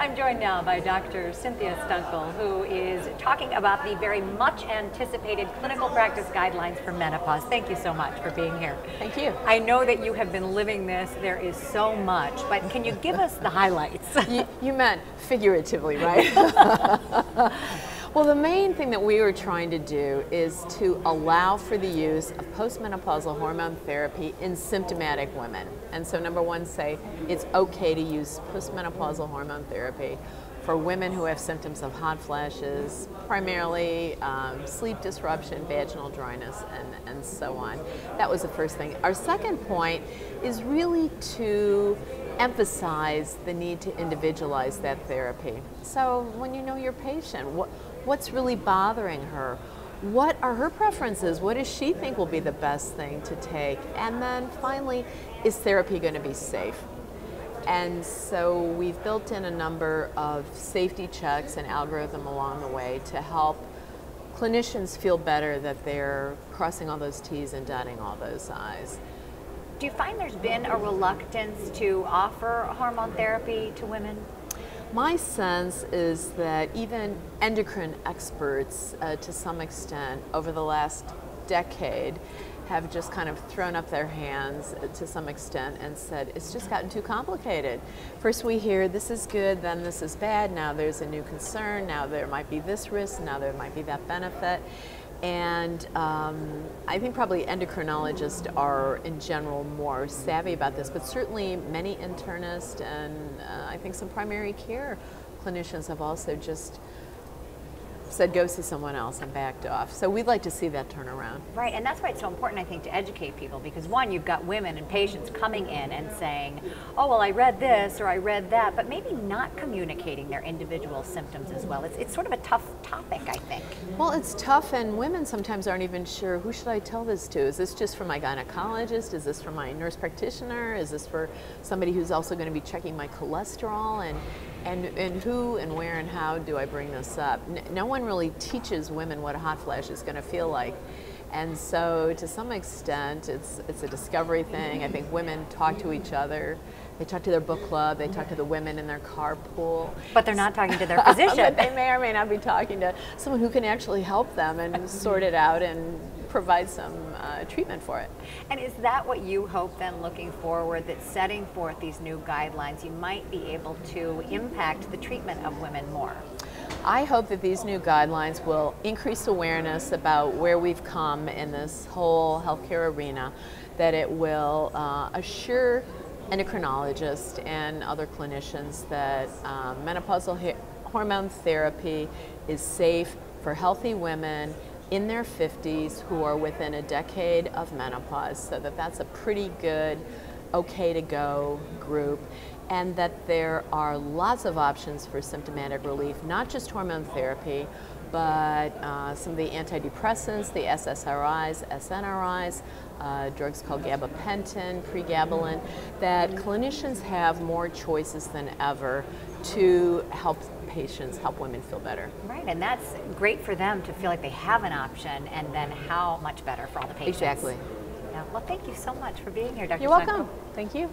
I'm joined now by Dr. Cynthia Stuenkel, who is talking about the very much anticipated clinical practice guidelines for menopause. Thank you so much for being here. Thank you. I know that you have been living this. There is so much, but can you give us the highlights? You meant figuratively, right? Well, the main thing that we were trying to do is to allow for the use of postmenopausal hormone therapy in symptomatic women. And so number one, say it's okay to use postmenopausal hormone therapy for women who have symptoms of hot flashes, primarily sleep disruption, vaginal dryness, and so on. That was the first thing. Our second point is really to emphasize the need to individualize that therapy. So when you know your patient, what's really bothering her? What are her preferences? What does she think will be the best thing to take? And then finally, is therapy going to be safe? And so we've built in a number of safety checks and algorithm along the way to help clinicians feel better that they're crossing all those T's and dotting all those I's. Do you find there's been a reluctance to offer hormone therapy to women? My sense is that even endocrine experts, to some extent, over the last decade, have just kind of thrown up their hands to some extent and said, it's just gotten too complicated. First we hear this is good, then this is bad, now there's a new concern, now there might be this risk, now there might be that benefit. And I think probably endocrinologists are in general more savvy about this, but certainly many internists and I think some primary care clinicians have also just said go see someone else and backed off. So we'd like to see that turn around. Right, and that's why it's so important, I think, to educate people, because one, you've got women and patients coming in and saying, oh, well, I read this or I read that, but maybe not communicating their individual symptoms as well. It's sort of a tough topic, I think. Well, it's tough, and women sometimes aren't even sure, who should I tell this to? Is this just for my gynecologist? Is this for my nurse practitioner? Is this for somebody who's also going to be checking my cholesterol? And who and where and how do I bring this up? No one really teaches women what a hot flash is going to feel like. And so to some extent, it's a discovery thing. I think women talk to each other. They talk to their book club. They talk to the women in their carpool. But they're not talking to their physician. But they may or may not be talking to someone who can actually help them and sort it out and provide some treatment for it. And is that what you hope then, looking forward, that setting forth these new guidelines, you might be able to impact the treatment of women more? I hope that these new guidelines will increase awareness about where we've come in this whole healthcare arena, that it will assure endocrinologists and other clinicians that menopausal hormone therapy is safe for healthy women in their 50s who are within a decade of menopause, so that's a pretty good okay to go group, and that there are lots of options for symptomatic relief, not just hormone therapy, but some of the antidepressants, the SSRIs, SNRIs, drugs called gabapentin, pregabalin, that clinicians have more choices than ever to help patients, help women feel better. Right, and that's great for them to feel like they have an option, and then how much better for all the patients. Exactly. Yeah. Well, thank you so much for being here, Dr. You're welcome. Stuenkel. Thank you.